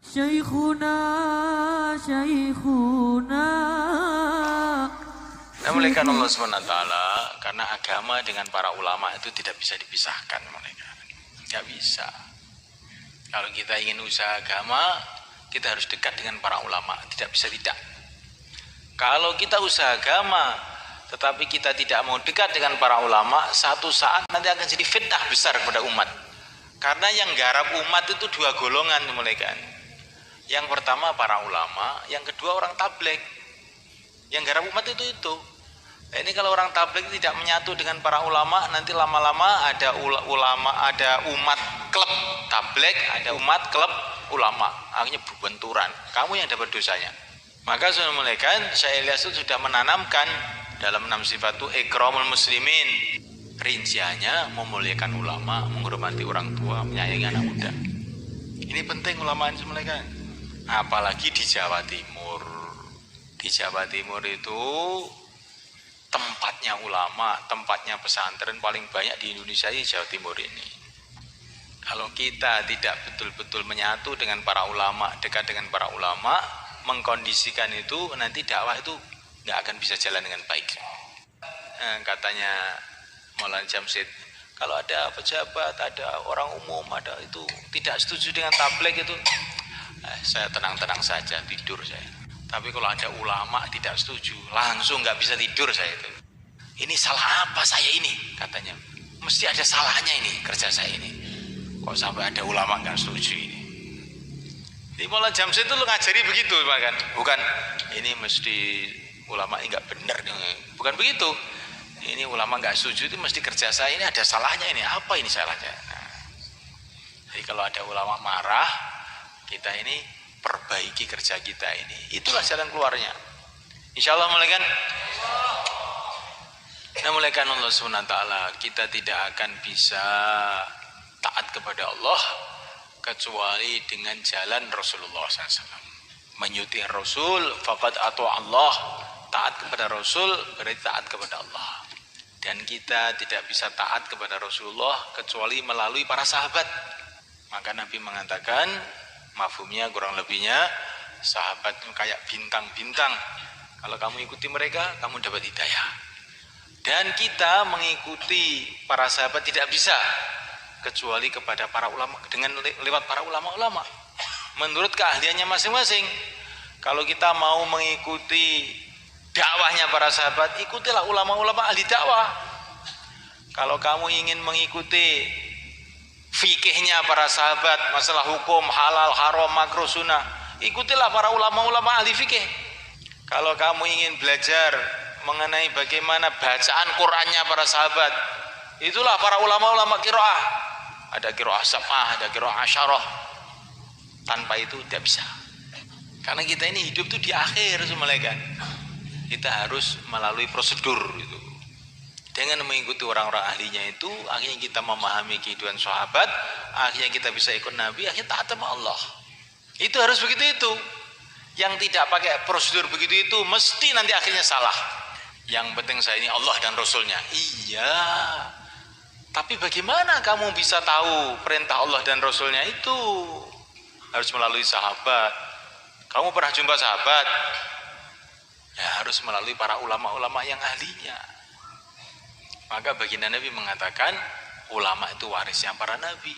Syekhuna, Syekhuna. Nah, muliakan Allah SWT, karena agama dengan para ulama itu tidak bisa dipisahkan, mereka nggak bisa. Kalau kita ingin usaha agama, kita harus dekat dengan para ulama, tidak bisa tidak. Kalau kita usaha agama tetapi kita tidak mau dekat dengan para ulama, satu saat nanti akan jadi fitnah besar kepada umat. Karena yang garap umat itu dua golongan, mereka. Yang pertama para ulama, yang kedua orang tabligh. Yang garap umat itu. Nah, ini kalau orang tabligh tidak menyatu dengan para ulama, nanti lama-lama ada ulama, ada umat klub tabligh, ada umat klub ulama. Akhirnya benturan. Kamu yang dapat dosanya. Maka sunnah mulaikan, Syekh Ilyas itu sudah menanamkan dalam 6 sifat itu ikramul muslimin. Rinciannya memuliakan ulama, menghormati orang tua, menyayangi anak muda. Ini penting ulama ini mulaikan. Apalagi di Jawa Timur. Di Jawa Timur itu tempatnya ulama, tempatnya pesantren paling banyak di Indonesia di Jawa Timur ini. Kalau kita tidak betul-betul menyatu dengan para ulama, dekat dengan para ulama, mengkondisikan itu, nanti dakwah itu nggak akan bisa jalan dengan baik. Katanya Maulana Jamsid, kalau ada pejabat, ada orang umum, ada itu tidak setuju dengan tabligh itu, saya tenang-tenang saja, tidur saya. Tapi kalau ada ulama tidak setuju, langsung nggak bisa tidur saya itu. Ini salah apa saya ini? Katanya, mesti ada salahnya ini kerja saya ini. Kok sampai ada ulama nggak setuju ini? Di Maulana Jamsid itu lu ngajari begitu, kan? Bukan ini mesti ulama ini nggak benar, bukan begitu. Ini ulama nggak setuju itu mesti kerja saya ini ada salahnya ini. Apa ini salahnya? Nah, jadi kalau ada ulama marah, kita ini perbaiki kerja kita ini. Itulah jalan keluarnya. Insya Allah mulaikan. Nah, mulaikan Allah SWT, kita tidak akan bisa taat kepada Allah kecuali dengan jalan Rasulullah SAW. Menyuti Rasul, faqad atu Allah. Taat kepada Rasul berarti taat kepada Allah. Dan kita tidak bisa taat kepada Rasulullah kecuali melalui para sahabat. Maka Nabi mengatakan, mafhumnya kurang lebihnya, sahabat itu kayak bintang-bintang. Kalau kamu ikuti mereka, kamu dapat hidayah. Dan kita mengikuti para sahabat tidak bisa kecuali kepada para ulama, dengan lewat para ulama-ulama menurut keahliannya masing-masing. Kalau kita mau mengikuti dakwahnya para sahabat, ikutilah ulama-ulama ahli dakwah. Kalau kamu ingin mengikuti fikihnya para sahabat, masalah hukum halal, haram, makruh, sunnah, ikutilah para ulama-ulama ahli fikih. Kalau kamu ingin belajar mengenai bagaimana bacaan Qur'annya para sahabat, itulah para ulama-ulama qiraah. Ada qiraah sab'ah, ada qiraah asyarah. Tanpa itu tidak bisa. Karena kita ini hidup itu di akhir semalekan. Kita harus melalui prosedur itu. Dengan mengikuti orang-orang ahlinya itu, akhirnya kita memahami kehidupan sahabat, akhirnya kita bisa ikut Nabi, akhirnya taat sama Allah. Itu harus begitu itu. Yang tidak pakai prosedur begitu itu mesti nanti akhirnya salah. Yang penting saya ini Allah dan Rasulnya. Iya. Tapi bagaimana kamu bisa tahu perintah Allah dan Rasulnya itu? Harus melalui sahabat. Kamu pernah jumpa sahabat? Ya harus melalui para ulama-ulama yang ahlinya. Maka baginda Nabi mengatakan ulama itu warisnya para nabi.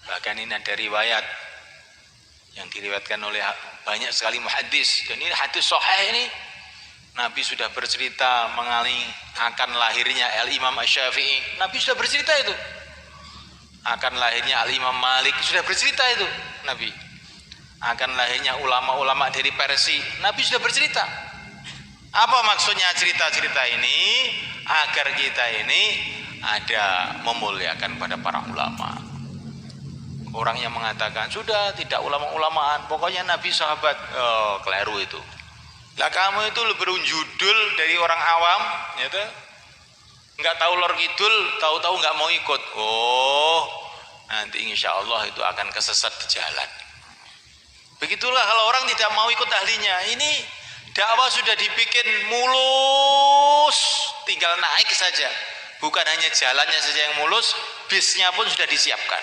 Bahkan ini ada riwayat yang diriwayatkan oleh banyak sekali muhaddis. Dan ini hadis sahih ini. Nabi sudah bercerita mengenai akan lahirnya Al-Imam Asy-Syafi'i. Nabi sudah bercerita itu. Akan lahirnya Al-Imam Malik, sudah bercerita itu Nabi. Akan lahirnya ulama-ulama dari Persia, Nabi sudah bercerita. Apa maksudnya cerita-cerita ini? Agar kita ini ada memuliakan pada para ulama. Orang yang mengatakan sudah tidak ulama-ulamaan, pokoknya Nabi sahabat, keliru itu. Lah kamu itu lebih judul dari orang awam, gitu. Nggak tahu lor kidul, tahu-tahu nggak mau ikut. Oh, nanti insya Allah itu akan kesesat di jalan. Begitulah kalau orang tidak mau ikut ahlinya. Ini dakwah sudah dibikin mulus, tinggal naik saja. Bukan hanya jalannya saja yang mulus, bisnya pun sudah disiapkan.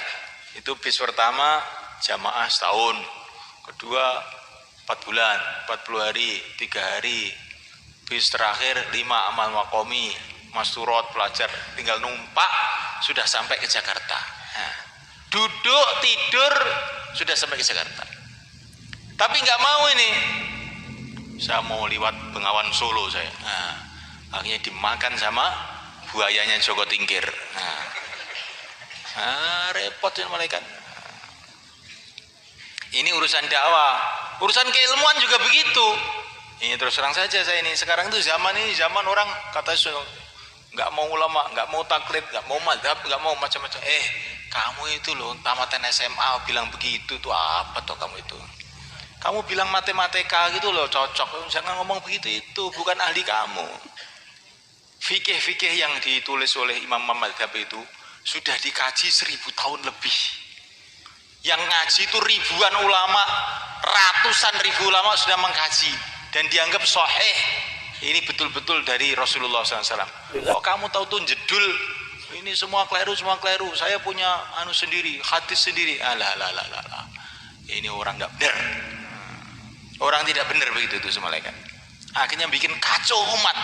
Itu bis pertama jamaah setahun, kedua 4 bulan, 40 hari, 3 hari, bis terakhir 5 amal makomi, masturot, pelajar, tinggal numpak sudah sampai ke Jakarta. Nah, duduk tidur sudah sampai ke Jakarta. Tapi nggak mau ini, saya mau lewat Bengawan Solo saya. Nah, akhirnya dimakan sama buayanya Joko Tingkir. Repot ya malaikat. Ini urusan dakwah, urusan keilmuan juga begitu. Ini terus terang saja saya ini. Sekarang itu zaman orang kata nggak mau ulama, nggak mau taklid, nggak mau madhab, nggak mau macam-macam. Kamu itu loh tamatan SMA bilang begitu tuh apa toh kamu itu? Kamu bilang matematika gitu loh cocok. Jangan ngomong begitu, itu bukan ahli kamu. Fikih-fikih yang ditulis oleh imam madhab itu sudah dikaji 1000 tahun lebih. Yang ngaji itu ribuan ulama, ratusan ribu ulama sudah mengkaji dan dianggap sahih. Ini betul-betul dari Rasulullah SAW. Kok kamu tahu tuh jedul ini semua keliru, saya punya anu sendiri, hadis sendiri. Alah. Ini orang nggak benar, orang tidak benar begitu itu malaikat. Akhirnya bikin kacau umat.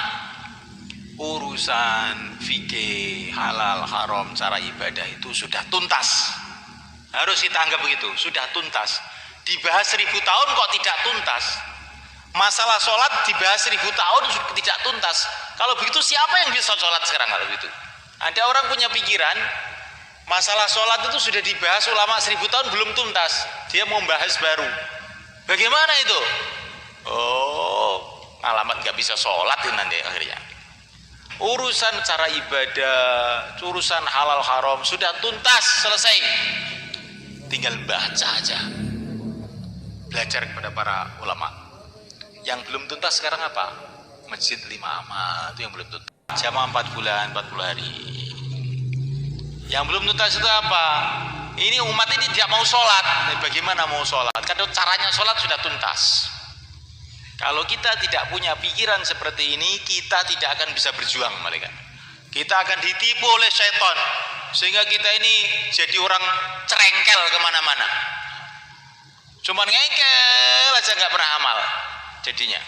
Urusan fikih halal haram cara ibadah itu sudah tuntas. Harus kita anggap begitu, sudah tuntas. Dibahas 1000 tahun kok tidak tuntas. Masalah sholat dibahas 1000 tahun tidak tuntas. Kalau begitu siapa yang bisa sholat sekarang kalau begitu? Ada orang punya pikiran masalah sholat itu sudah dibahas ulama 1000 tahun belum tuntas. Dia mau bahas baru. Bagaimana itu? Alamat nggak bisa sholat ini nanti akhirnya. Urusan cara ibadah, urusan halal haram sudah tuntas, selesai. Tinggal baca aja, belajar kepada para ulama. Yang belum tuntas sekarang apa? Masjid 5 amal itu yang belum tuntas. Jamaah 4 bulan 40 hari. Yang belum tuntas itu apa? Ini umat ini tidak mau sholat. Bagaimana mau sholat? Karena caranya sholat sudah tuntas. Kalau kita tidak punya pikiran seperti ini, kita tidak akan bisa berjuang malaikat. Kita akan ditipu oleh syaitan, sehingga kita ini jadi orang cerengkel kemana-mana. Cuman ngengkel aja nggak pernah amal. Jadinya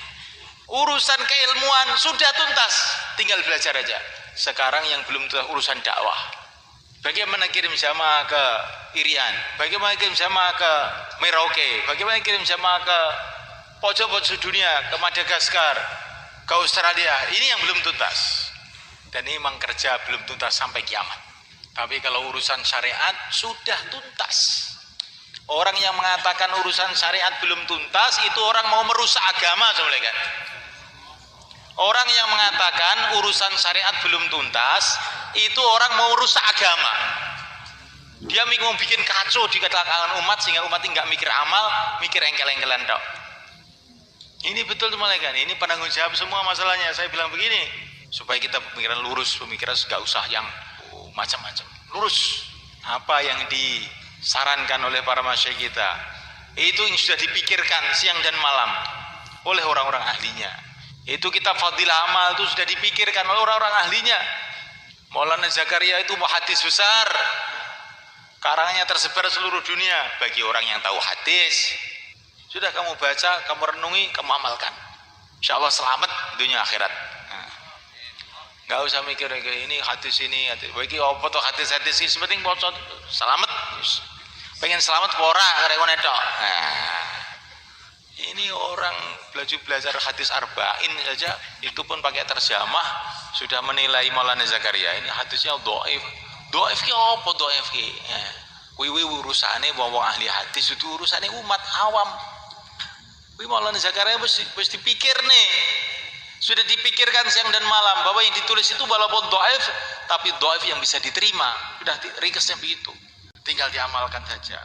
urusan keilmuan sudah tuntas, tinggal belajar aja. Sekarang yang belum tuntas urusan dakwah. Bagaimana kirim jamaah ke Irian, bagaimana kirim jamaah ke Merauke, bagaimana kirim jamaah ke pojok-pojok dunia, ke Madagaskar, ke Australia. Ini yang belum tuntas. Dan ini memang kerja belum tuntas sampai kiamat. Tapi kalau urusan syariat sudah tuntas. Orang yang mengatakan urusan syariat belum tuntas itu orang mau merusak agama sebenarnya. Orang yang mengatakan urusan syariat belum tuntas itu orang mau merusak agama. Dia mau bikin kacau di kalangan umat sehingga umat ini nggak mikir amal, mikir engkel-engkelan dok. Ini betul teman teman. Ini penanggung jawab semua masalahnya. Saya bilang begini, supaya kita pemikiran lurus, pemikiran nggak usah yang macam-macam. Lurus. Apa yang disarankan oleh para masyayikh kita itu yang sudah dipikirkan siang dan malam oleh orang-orang ahlinya. Itu kitab Fadilah Amal itu sudah dipikirkan oleh orang-orang ahlinya. Maulana Zakaria itu muhaddis besar, karangannya tersebar seluruh dunia. Bagi orang yang tahu hadis, sudah kamu baca, kamu renungi, kamu amalkan, insya Allah selamat dunia akhirat. Nggak usah mikir ini hadis ini, bagi apa tuh hadis-hadis ini, penting bocor selamat. Pengen selamat ora karena netok. Ini orang belajar hadis arba'in saja itu pun pakai terjemah sudah menilai Maulana Zakaria ini hadisnya dhaif. Dhaif ki apa dhaif ki? Kuwi urusane wong ahli hadis itu urusane umat awam. Kuwi Maulana Zakaria wis dipikir nih. Sudah dipikirkan siang dan malam bahwa yang ditulis itu walaupun dhaif tapi dhaif yang bisa diterima. Sudah ringkasnya begitu. Tinggal diamalkan saja.